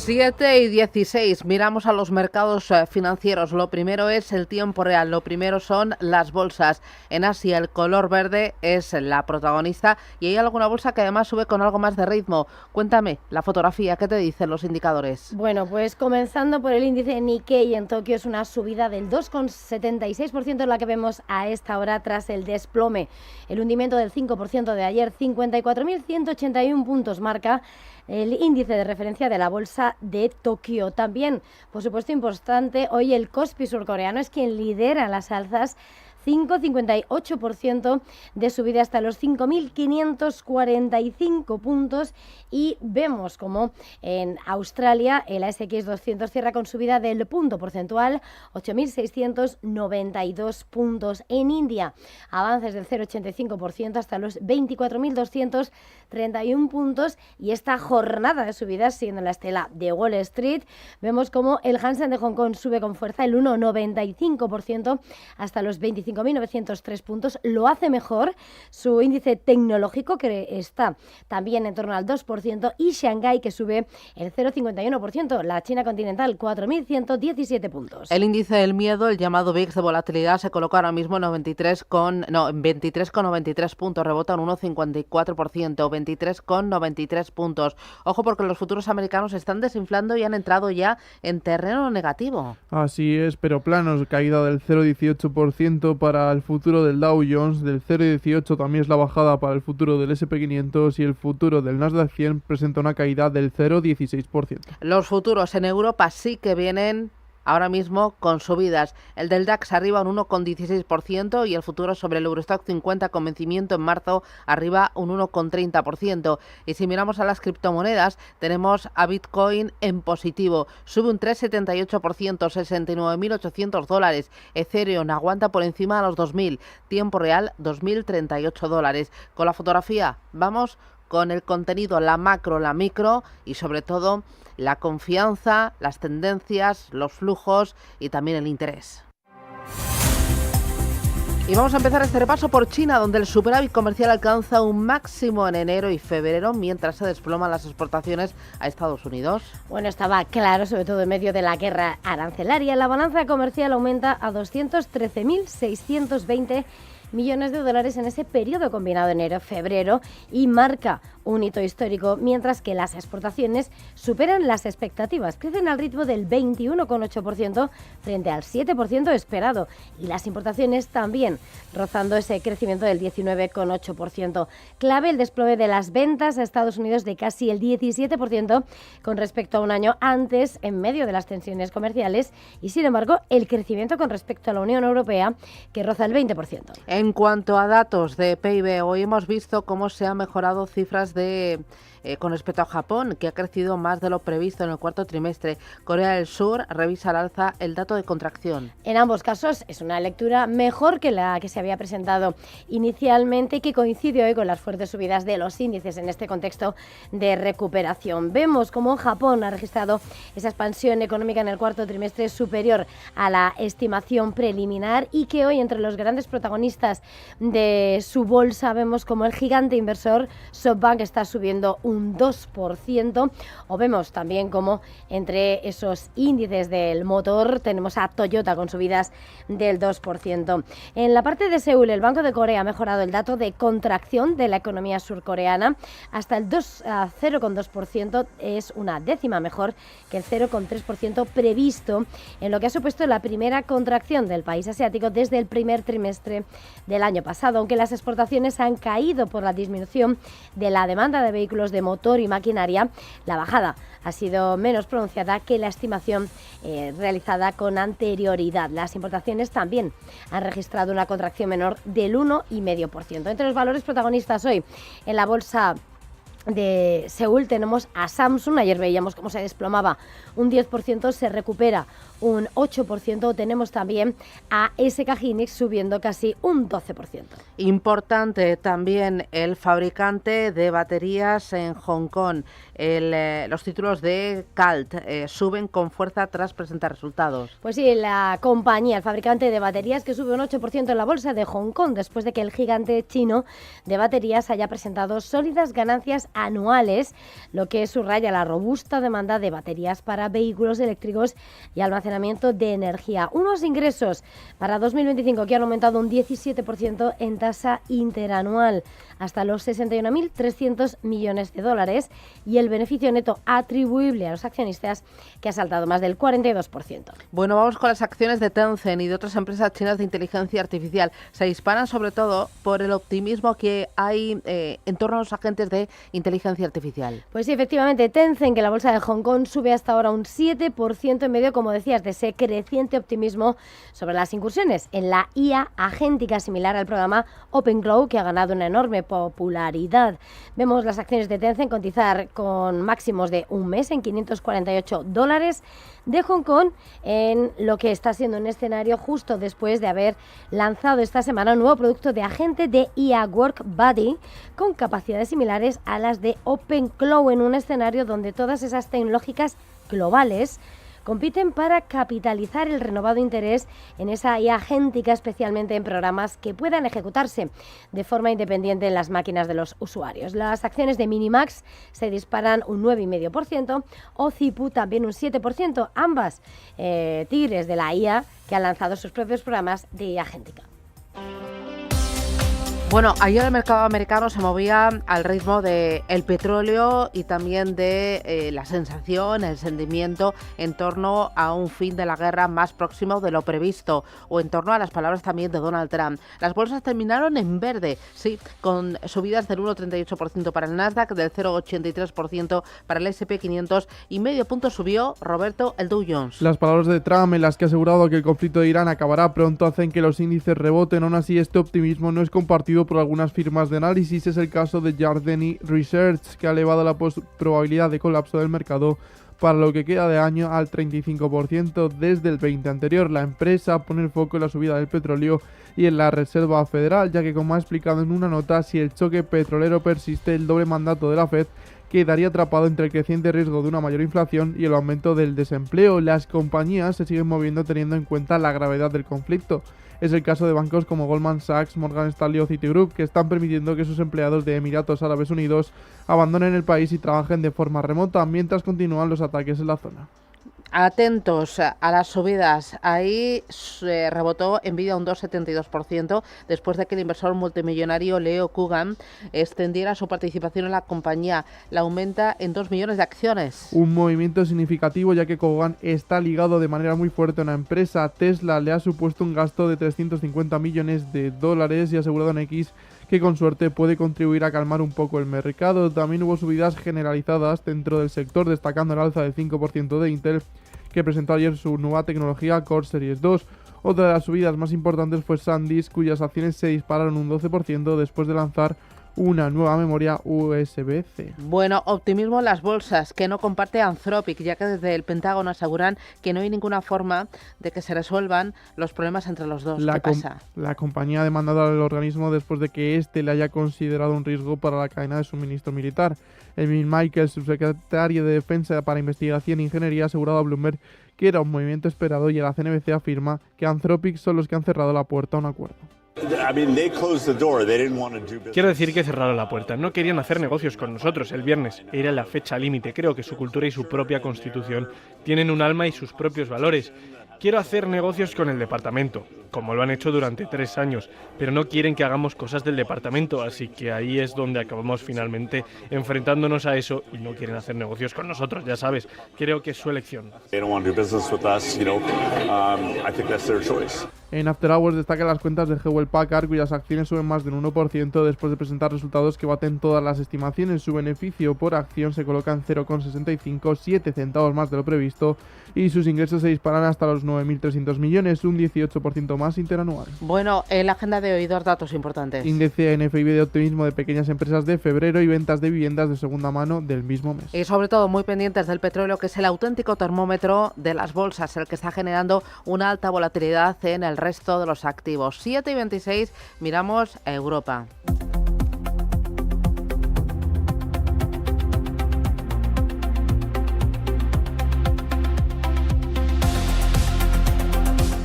7:16. Miramos a los mercados financieros. Lo primero es el tiempo real. Lo primero son las bolsas. En Asia el color verde es la protagonista y hay alguna bolsa que además sube con algo más de ritmo. Cuéntame la fotografía. ¿Qué te dicen los indicadores? Bueno, pues comenzando por el índice Nikkei en Tokio, es una subida del 2,76% la que vemos a esta hora tras el desplome. El hundimiento del 5% de ayer, 54.181 puntos marca el índice de referencia de la bolsa de Tokio. También, por supuesto, importante, hoy el Kospi surcoreano es quien lidera las alzas, 5,58% de subida hasta los 5.545 puntos, y vemos como en Australia el ASX 200 cierra con subida del punto porcentual, 8.692 puntos. En India, avances del 0,85% hasta los 24.231 puntos, y esta jornada de subidas siguiendo la estela de Wall Street, vemos como el Hansen de Hong Kong sube con fuerza el 1,95% hasta los 25.903 puntos. Lo hace mejor su índice tecnológico, que está también en torno al 2%, y Shanghái, que sube el 0,51%. La China continental, 4.117 puntos. El índice del miedo, el llamado VIX de volatilidad, se coloca ahora mismo en 23,93 puntos, rebota un 1,54%, 23,93 puntos. Ojo, porque los futuros americanos se están desinflando y han entrado ya en terreno negativo. Así es, pero planos, caída del 0,18% para el futuro del Dow Jones, del 0,18 también es la bajada para el futuro del S&P 500 y el futuro del Nasdaq 100 presenta una caída del 0,16%. Los futuros en Europa sí que vienen ahora mismo con subidas. El del DAX arriba un 1,16% y el futuro sobre el Eurostock 50 con vencimiento en marzo arriba un 1,30%. Y si miramos a las criptomonedas, tenemos a Bitcoin en positivo, sube un 3,78%, $69.800. Ethereum aguanta por encima de los 2.000, tiempo real $2.038. Con la fotografía vamos con el contenido, la macro, la micro y sobre todo la confianza, las tendencias, los flujos y también el interés. Y vamos a empezar este repaso por China, donde el superávit comercial alcanza un máximo en enero y febrero, mientras se desploman las exportaciones a Estados Unidos. Bueno, estaba claro, sobre todo en medio de la guerra arancelaria. La balanza comercial aumenta a 213.620 millones de dólares en ese periodo combinado enero-febrero y marca un hito histórico, mientras que las exportaciones superan las expectativas, crecen al ritmo del 21,8% frente al 7% esperado, y las importaciones también rozando ese crecimiento del 19,8%. Clave el desplome de las ventas a Estados Unidos de casi el 17% con respecto a un año antes, en medio de las tensiones comerciales, y sin embargo el crecimiento con respecto a la Unión Europea, que roza el 20%. En cuanto a datos de PIB, hoy hemos visto cómo se han mejorado cifras con respecto a Japón, que ha crecido más de lo previsto en el cuarto trimestre. Corea del Sur revisa al alza el dato de contracción. En ambos casos es una lectura mejor que la que se había presentado inicialmente y que coincide hoy con las fuertes subidas de los índices en este contexto de recuperación. Vemos cómo Japón ha registrado esa expansión económica en el cuarto trimestre superior a la estimación preliminar, y que hoy, entre los grandes protagonistas de su bolsa, vemos como el gigante inversor SoftBank está subiendo un 2%, o vemos también como entre esos índices del motor tenemos a Toyota con subidas del 2%. En la parte de Seúl, el Banco de Corea ha mejorado el dato de contracción de la economía surcoreana hasta el 0,2%, es una décima mejor que el 0,3% previsto, en lo que ha supuesto la primera contracción del país asiático desde el primer trimestre del año pasado, aunque las exportaciones han caído por la disminución de la demanda de vehículos de motor y maquinaria. La bajada ha sido menos pronunciada que la estimación realizada con anterioridad. Las importaciones también han registrado una contracción menor del 1,5%. Entre los valores protagonistas hoy en la bolsa de Seúl tenemos a Samsung. Ayer veíamos cómo se desplomaba un 10%, se recupera un 8%. Tenemos también a SK Hynix subiendo casi un 12%. Importante también el fabricante de baterías en Hong Kong. Los títulos de CALT suben con fuerza tras presentar resultados. Pues sí, la compañía, el fabricante de baterías, que sube un 8% en la bolsa de Hong Kong después de que el gigante chino de baterías haya presentado sólidas ganancias anuales, lo que subraya la robusta demanda de baterías para vehículos eléctricos y almacenamiento de energía. Unos ingresos para 2025 que han aumentado un 17% en tasa interanual hasta los 61.300 millones de dólares y el beneficio neto atribuible a los accionistas que ha saltado más del 42%. Bueno, vamos con las acciones de Tencent y de otras empresas chinas de inteligencia artificial. Se disparan sobre todo por el optimismo que hay en torno a los agentes de inteligencia artificial. Pues sí, efectivamente, Tencent, que la bolsa de Hong Kong sube hasta ahora un 7% en medio, como decías, de ese creciente optimismo sobre las incursiones en la IA agéntica similar al programa OpenClaw, que ha ganado una enorme popularidad. Vemos las acciones de Tencent cotizar con máximos de un mes en $548 de Hong Kong, en lo que está siendo un escenario justo después de haber lanzado esta semana un nuevo producto de agente de IA WorkBuddy con capacidades similares a las de OpenClaw, en un escenario donde todas esas tecnológicas globales compiten para capitalizar el renovado interés en esa IA agéntica, especialmente en programas que puedan ejecutarse de forma independiente en las máquinas de los usuarios. Las acciones de Minimax se disparan un 9,5%, o Zipu también un 7%, ambas tigres de la IA que han lanzado sus propios programas de IA agéntica. Bueno, ayer el mercado americano se movía al ritmo del petróleo y también de la sensación, el sentimiento en torno a un fin de la guerra más próximo de lo previsto, o en torno a las palabras también de Donald Trump. Las bolsas terminaron en verde, sí, con subidas del 1,38% para el Nasdaq, del 0,83% para el S&P 500 y medio punto subió, Roberto, el Dow Jones. Las palabras de Trump, en las que ha asegurado que el conflicto de Irán acabará pronto, hacen que los índices reboten. Aún así, este optimismo no es compartido por algunas firmas de análisis. Es el caso de Jardine Research, que ha elevado la probabilidad de colapso del mercado para lo que queda de año al 35% desde el 20 anterior. La empresa pone el foco en la subida del petróleo y en la Reserva Federal, ya que, como ha explicado en una nota, si el choque petrolero persiste, el doble mandato de la Fed quedaría atrapado entre el creciente riesgo de una mayor inflación y el aumento del desempleo. Las compañías se siguen moviendo teniendo en cuenta la gravedad del conflicto. Es el caso de bancos como Goldman Sachs, Morgan Stanley o Citigroup, que están permitiendo que sus empleados de Emiratos Árabes Unidos abandonen el país y trabajen de forma remota mientras continúan los ataques en la zona. Atentos a las subidas. Ahí se rebotó Nvidia un 2,72% después de que el inversor multimillonario Leo Kugan extendiera su participación en la compañía. La aumenta en 2 millones de acciones. Un movimiento significativo, ya que Kugan está ligado de manera muy fuerte a una empresa. Tesla le ha supuesto un gasto de $350 millones y ha asegurado en X que con suerte puede contribuir a calmar un poco el mercado. También hubo subidas generalizadas dentro del sector, destacando el alza del 5% de Intel, que presentó ayer su nueva tecnología Core Series 2. Otra de las subidas más importantes fue SanDisk, cuyas acciones se dispararon un 12% después de lanzar una nueva memoria USB-C. Bueno, optimismo en las bolsas, que no comparte Anthropic, ya que desde el Pentágono aseguran que no hay ninguna forma de que se resuelvan los problemas entre los dos. ¿Qué pasa? La compañía ha demandado al organismo después de que éste le haya considerado un riesgo para la cadena de suministro militar. Emil Michael, subsecretario de Defensa para Investigación e Ingeniería, ha asegurado a Bloomberg que era un movimiento esperado, y la CNBC afirma que Anthropic son los que han cerrado la puerta a un acuerdo. Quiero decir que cerraron la puerta. No querían hacer negocios con nosotros el viernes. Era la fecha límite. Creo que su cultura y su propia constitución tienen un alma y sus propios valores. Quiero hacer negocios con el departamento, como lo han hecho durante 3 años, pero no quieren que hagamos cosas del departamento, así que ahí es donde acabamos finalmente enfrentándonos a eso, y no quieren hacer negocios con nosotros, ya sabes. Creo que es su elección. En After Hours destacan las cuentas de Hewlett Packard, cuyas acciones suben más del 1% después de presentar resultados que baten todas las estimaciones. Su beneficio por acción se coloca en 0,65, 7 centavos más de lo previsto, y sus ingresos se disparan hasta los 9.300 millones, un 18% más interanual. Bueno, en la agenda de hoy, 2 datos importantes. Índice NFIB de optimismo de pequeñas empresas de febrero y ventas de viviendas de segunda mano del mismo mes. Y sobre todo muy pendientes del petróleo, que es el auténtico termómetro de las bolsas, el que está generando una alta volatilidad en el resto de los activos. 7:26, miramos a Europa.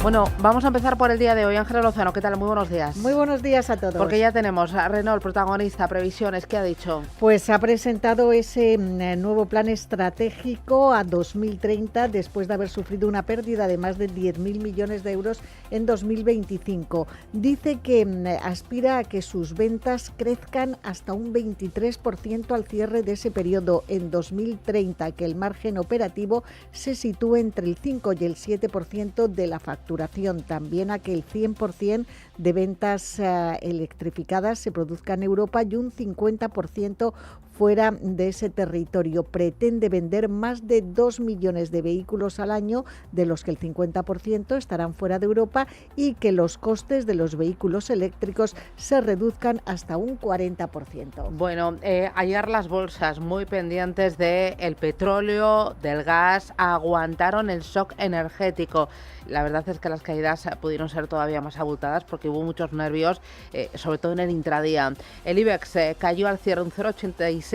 Bueno, vamos a empezar por el día de hoy. Ángela Lozano, ¿qué tal? Muy buenos días. Muy buenos días a todos. Porque ya tenemos a Renault, protagonista, previsiones, ¿qué ha dicho? Pues ha presentado ese nuevo plan estratégico a 2030 después de haber sufrido una pérdida de más de 10.000 millones de euros en 2025. Dice que aspira a que sus ventas crezcan hasta un 23% al cierre de ese periodo en 2030, que el margen operativo se sitúe entre el 5 y el 7% de la facturación. También a que el 100% de ventas electrificadas se produzca en Europa y un 50% fuera de ese territorio. Pretende vender más de 2 millones de vehículos al año, de los que el 50% estarán fuera de Europa, y que los costes de los vehículos eléctricos se reduzcan hasta un 40%. Bueno, ayer las bolsas muy pendientes del petróleo, del gas, aguantaron el shock energético. La verdad es que las caídas pudieron ser todavía más abultadas porque hubo muchos nervios, sobre todo en el intradía. El IBEX cayó al cierre un 0,86%.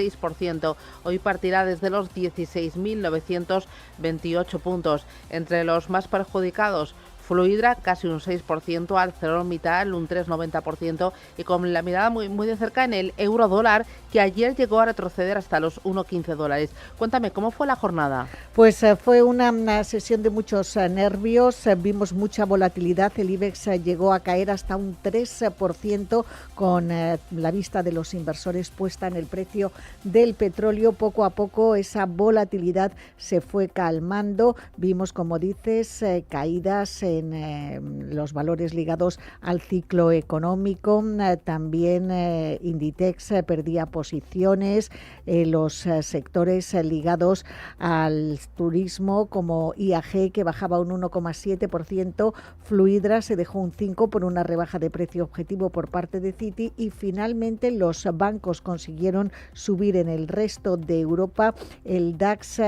Hoy partirá desde los 16.928 puntos. Entre los más perjudicados, Fluidra casi un 6%, ArcelorMittal un 3,90%, y con la mirada muy de cerca en el euro dólar, que ayer llegó a retroceder hasta los 1,15 dólares. Cuéntame, ¿cómo fue la jornada? Pues fue una sesión de muchos nervios, vimos mucha volatilidad, el IBEX llegó a caer hasta un 3% con la vista de los inversores puesta en el precio del petróleo. Poco a poco esa volatilidad se fue calmando, vimos, como dices, caídas en los valores ligados al ciclo económico. También Inditex perdía posiciones, los sectores ligados al turismo como IAG, que bajaba un 1,7%, Fluidra se dejó un 5% por una rebaja de precio objetivo por parte de Citi, y finalmente los bancos consiguieron subir en el resto de Europa. El DAX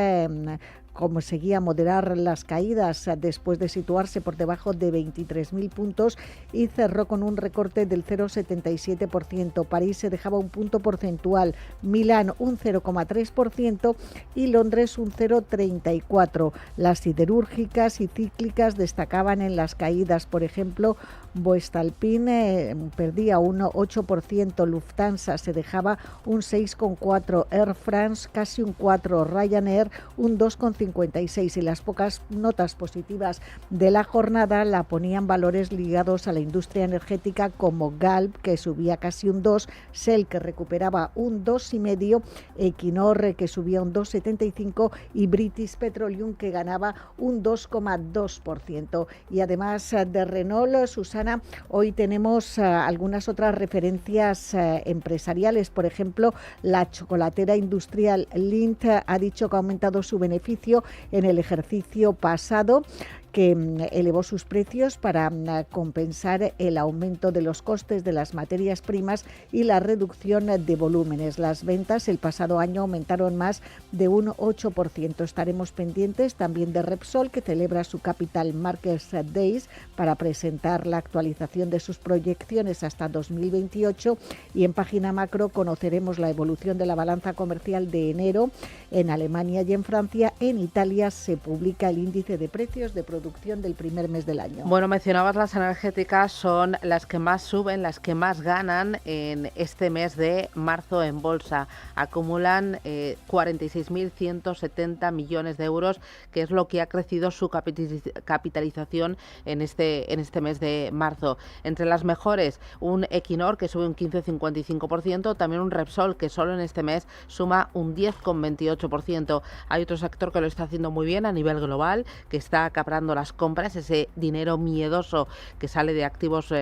como seguía moderar las caídas después de situarse por debajo de 23.000 puntos y cerró con un recorte del 0,77%. París se dejaba un punto porcentual, Milán un 0,3% y Londres un 0,34%. Las siderúrgicas y cíclicas destacaban en las caídas, por ejemplo, Voestalpine perdía un 8%, Lufthansa se dejaba un 6,4%, Air France casi un 4%, Ryanair un 2,56%, y las pocas notas positivas de la jornada la ponían valores ligados a la industria energética como Galp, que subía casi un 2%, Shell, que recuperaba un 2,5%, Equinor, que subía un 2,75%, y British Petroleum, que ganaba un 2,2%. Y además de Renault, Susana, hoy tenemos algunas otras referencias empresariales. Por ejemplo, la chocolatera industrial Lindt ha dicho que ha aumentado su beneficio en el ejercicio pasado, que elevó sus precios para compensar el aumento de los costes de las materias primas y la reducción de volúmenes. Las ventas el pasado año aumentaron más de un 8%. Estaremos pendientes también de Repsol, que celebra su Capital Markets Days para presentar la actualización de sus proyecciones hasta 2028, y en página macro conoceremos la evolución de la balanza comercial de enero en Alemania y en Francia. En Italia se publica el índice de precios de producción del primer mes del año. Bueno, mencionabas las energéticas, son las que más suben, las que más ganan en este mes de marzo en bolsa. Acumulan 46.170 millones de euros, que es lo que ha crecido su capitalización en este mes de marzo. Entre las mejores, un Equinor, que sube un 15,55%, también un Repsol, que solo en este mes suma un 10,28%. Hay otro sector que lo está haciendo muy bien a nivel global, que está acaparando las compras, ese dinero miedoso que sale de activos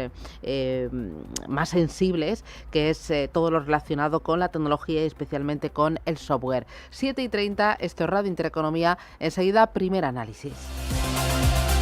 más sensibles, que es todo lo relacionado con la tecnología y especialmente con el software. 7:30, esto es Radio Intereconomía. Enseguida, primer análisis.